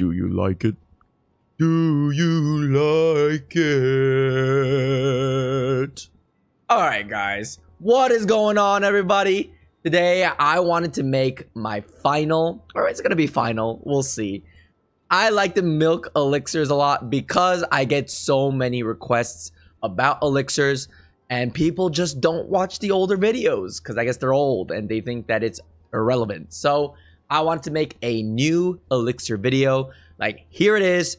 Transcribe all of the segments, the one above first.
Do you like it? Do you like it? Alright guys, what is going on everybody? Today I wanted to make my final, or it's gonna be final, we'll see. I like to milk elixirs a lot because I get so many requests about elixirs and people just don't watch the older videos because I guess they're old and they think that it's irrelevant. So I want to make a new elixir video. Like here it is,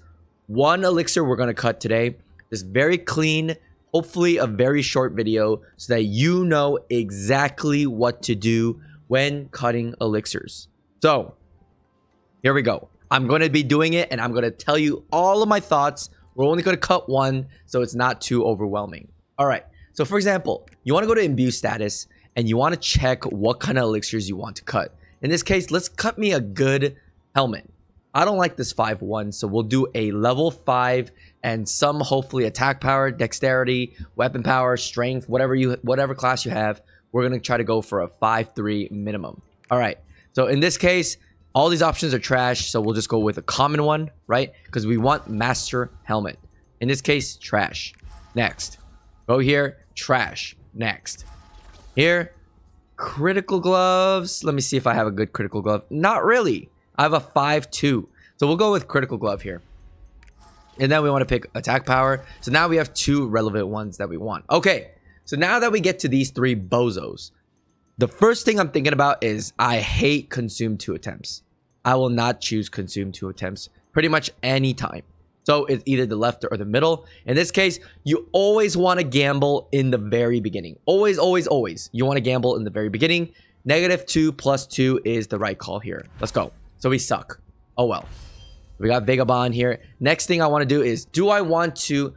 one elixir we're gonna cut today. Just very clean, hopefully a very short video so that you know exactly what to do when cutting elixirs. So here we go. I'm going to be doing it and I'm going to tell you all of my thoughts. We're only going to cut one so it's not too overwhelming. All right. So for example, you want to go to imbue status and you want to check what kind of elixirs you want to cut. In this case, let's cut me a good helmet. I don't like this 5-1, so we'll do a level 5 and some hopefully attack power, dexterity, weapon power, strength, whatever class you have. We're going to try to go for a 5-3 minimum. All right. So in this case, all these options are trash, so we'll just go with a common one, right? Because we want master helmet. In this case, trash. Next. Go here, trash. Next. Here, critical gloves. Let me see if I have a good critical glove. Not really. I have a 5-2. So we'll go with critical glove here. And then we want to pick attack power. So now we have two relevant ones that we want. Okay, so now that we get to these three bozos, the first thing I'm thinking about is I hate consume 2 attempts. I will not choose consume 2 attempts pretty much any time. So it's either the left or the middle. In this case, you always want to gamble in the very beginning. Always, always, always. You want to gamble in the very beginning. -2 + 2 is the right call here. Let's go. So we suck. Oh well. We got Vagabond here. Next thing I want to do is, do I want to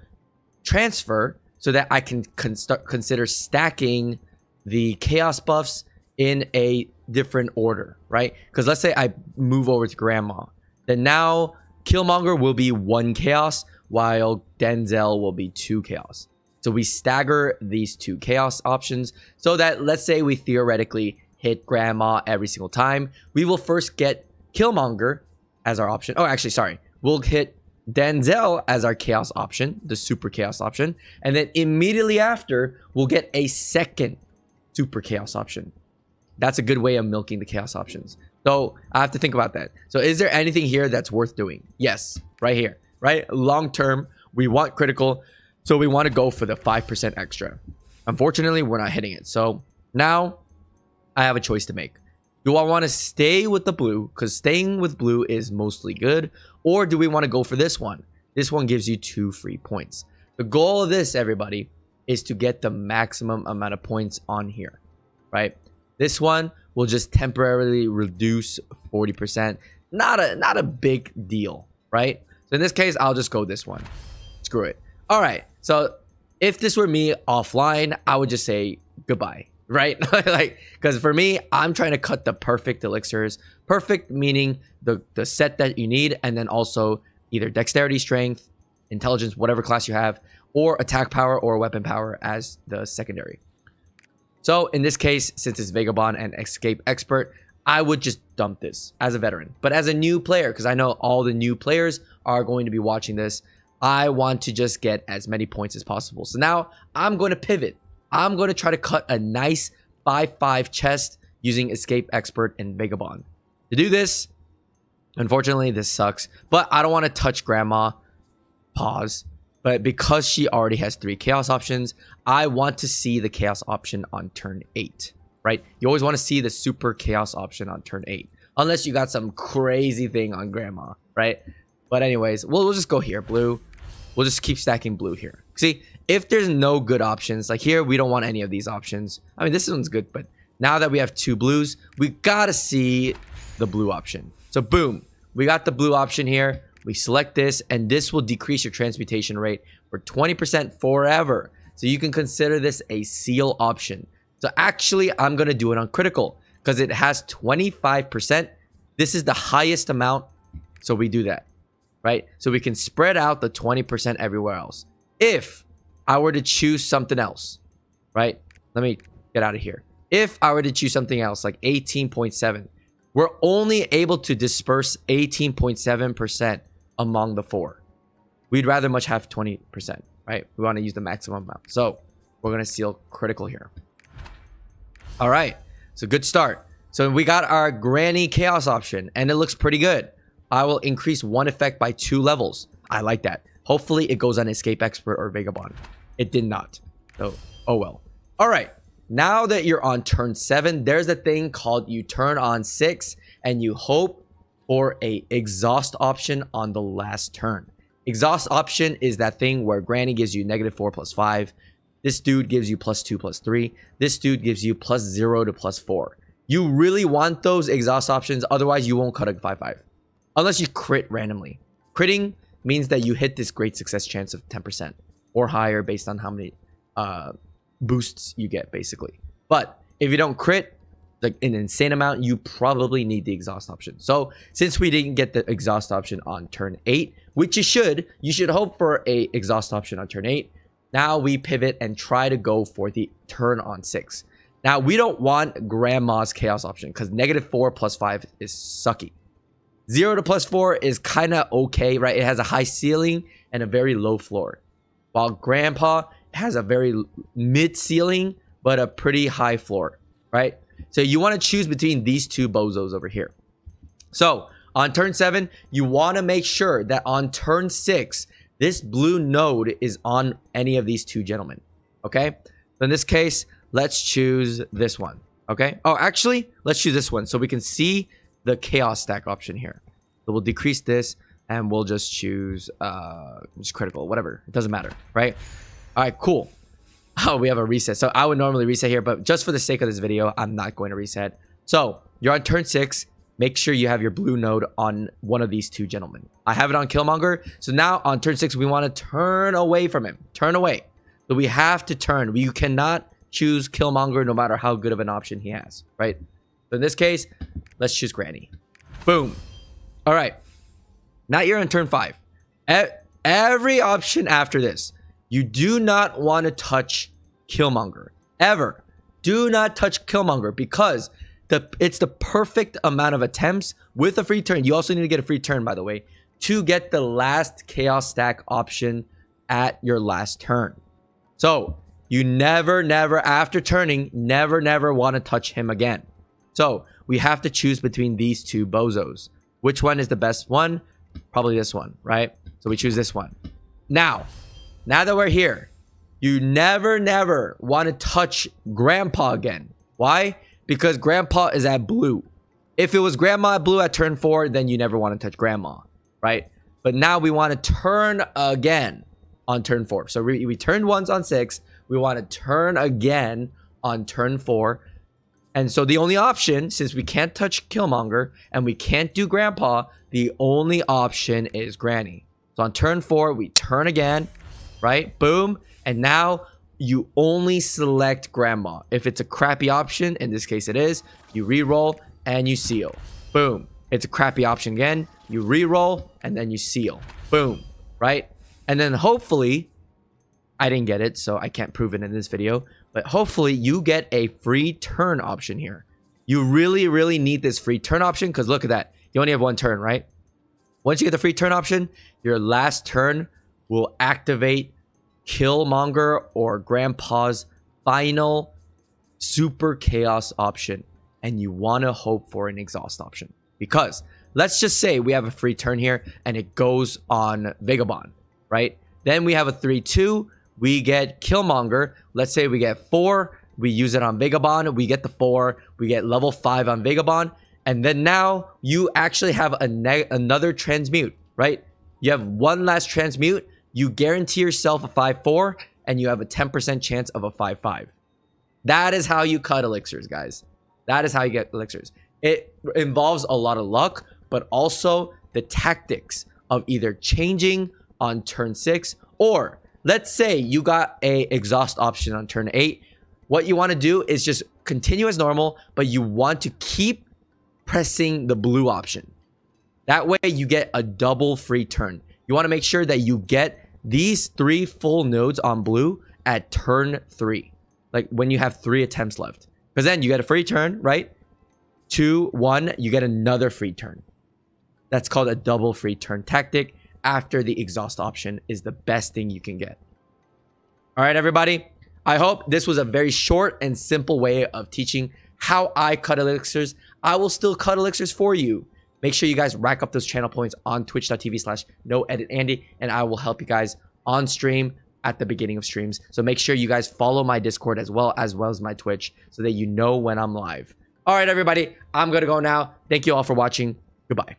transfer so that I can consider stacking the chaos buffs in a different order, right? Because let's say I move over to Grandma. Then now Killmonger will be 1 chaos while Denzel will be 2 chaos. So we stagger these 2 chaos options so that let's say we theoretically hit Grandma every single time. We will first get Killmonger as our option. Oh, actually, sorry. We'll hit Denzel as our chaos option, the super chaos option. And then immediately after, we'll get a second super chaos option. That's a good way of milking the chaos options. So I have to think about that. So is there anything here that's worth doing? Yes, right here, right? Long term, we want critical. So we want to go for the 5% extra. Unfortunately, we're not hitting it. So now I have a choice to make. Do I want to stay with the blue? Because staying with blue is mostly good. Or do we want to go for this one? This one gives you 2 free points. The goal of this, everybody, is to get the maximum amount of points on here, right? This one will just temporarily reduce 40%. Not a big deal, right? So in this case, I'll just go this one. Screw it. All right. So if this were me offline, I would just say goodbye, right? Like, because for me, I'm trying to cut the perfect elixirs. Perfect meaning the set that you need, and then also either dexterity, strength, intelligence, whatever class you have, or attack power or weapon power as the secondary. So in this case, since it's Vagabond and Escape Expert, I would just dump this as a veteran. But as a new player, because I know all the new players are going to be watching this, I want to just get as many points as possible. So now I'm going to pivot. I'm going to try to cut a nice 5-5 chest using Escape Expert and Vagabond. To do this, unfortunately, this sucks. But I don't want to touch Grandma. Pause. But because she already has 3 chaos options, I want to see the chaos option on turn 8, right? You always want to see the super chaos option on turn 8. Unless you got some crazy thing on Grandma, right? But anyways, we'll just go here, blue. We'll just keep stacking blue here. See, if there's no good options, like here, we don't want any of these options. I mean, this one's good, but now that we have 2 blues, we got to see the blue option. So boom, we got the blue option here. We select this, and this will decrease your transmutation rate for 20% forever. So you can consider this a seal option. So actually, I'm going to do it on critical because it has 25%. This is the highest amount, so we do that, right? So we can spread out the 20% everywhere else. If I were to choose something else, right? Let me get out of here. If I were to choose something else, like 18.7, We're only able to disperse 18.7% among the 4. We'd rather much have 20%, right? We want to use the maximum amount. So we're going to seal critical here. All right. So good start. So we got our Granny Chaos option, and it looks pretty good. I will increase one effect by 2 levels. I like that. Hopefully it goes on Escape Expert or Vagabond. It did not. So, oh well. All right. Now that you're on turn 7, there's a thing called you turn on 6 and you hope for a exhaust option on the last turn. Exhaust option is that thing where Granny gives you -4 + 5. This dude gives you +2 + 3. This dude gives you +0 to +4. You really want those exhaust options, otherwise you won't cut a 5/5. Unless you crit randomly. Critting means that you hit this great success chance of 10% or higher based on how many boosts you get, basically. But if you don't crit like an insane amount, you probably need the exhaust option. So since we didn't get the exhaust option on turn 8, which you should hope for a exhaust option on turn 8. Now we pivot and try to go for the turn on 6. Now we don't want Grandma's Chaos option because -4 + 5 is sucky. 0 to +4 is kind of okay, right? It has a high ceiling and a very low floor. While Grandpa has a very mid ceiling, but a pretty high floor, right? So you want to choose between these two bozos over here. So on turn 7, you want to make sure that on turn 6, this blue node is on any of these 2 gentlemen, okay? So in this case, let's choose this one, okay? Oh, actually, let's choose this one so we can see the chaos stack option here. So we'll decrease this and we'll just choose just critical, whatever. It doesn't matter, right? All right, cool. Oh, we have a reset. So I would normally reset here, but just for the sake of this video, I'm not going to reset. So you're on turn 6. Make sure you have your blue node on one of these 2 gentlemen. I have it on Killmonger. So now on turn 6, we want to turn away from him. Turn away. So we have to turn. You cannot choose Killmonger no matter how good of an option he has, right? So in this case, let's choose Granny. Boom. All right. Now you're on turn 5. Every option after this, you do not want to touch Killmonger. Ever. Do not touch Killmonger because it's the perfect amount of attempts with a free turn. You also need to get a free turn, by the way, to get the last chaos stack option at your last turn. So you never, after turning, never want to touch him again. So we have to choose between these 2 bozos. Which one is the best one? Probably this one, right? So we choose this one. Now that we're here, you never want to touch Grandpa again. Why? Because Grandpa is at blue. If it was Grandma at blue at turn 4, then you never want to touch Grandma, right? But now we want to turn again on turn 4. So we turned once on 6. We want to turn again on turn 4. And so the only option, since we can't touch Killmonger and we can't do Grandpa, the only option is Granny. So on turn 4, we turn again, right? Boom. And now you only select Grandma. If it's a crappy option, in this case it is, you re-roll and you seal. Boom. It's a crappy option again. You re-roll and then you seal. Boom. Right? And then hopefully, I didn't get it, so I can't prove it in this video, but hopefully you get a free turn option here. You really need this free turn option because look at that. You only have 1 turn, right? Once you get the free turn option, your last turn will activate Killmonger or Grandpa's final super chaos option. And you want to hope for an exhaust option. Because let's just say we have a free turn here and it goes on Vagabond, right? Then we have a 3-2. We get Killmonger. Let's say we get 4. We use it on Vagabond. We get the 4. We get level 5 on Vagabond. And then now you actually have another transmute, right? You have one last transmute. You guarantee yourself a 5-4 and you have a 10% chance of a 5-5. That is how you cut elixirs, guys. That is how you get elixirs. It involves a lot of luck, but also the tactics of either changing on turn 6 or let's say you got a exhaust option on turn 8. What you want to do is just continue as normal, but you want to keep pressing the blue option. That way you get a double free turn. You want to make sure that you get these 3 full nodes on blue at turn 3. Like when you have 3 attempts left. Because then you get a free turn, right? 2, 1, you get another free turn. That's called a double free turn tactic. After the exhaust option is the best thing you can get. All right, everybody. I hope this was a very short and simple way of teaching how I cut elixirs. I will still cut elixirs for you. Make sure you guys rack up those channel points on twitch.tv/noeditandy, and I will help you guys on stream at the beginning of streams. So make sure you guys follow my Discord as well as my Twitch so that you know when I'm live. All right, everybody. I'm going to go now. Thank you all for watching. Goodbye.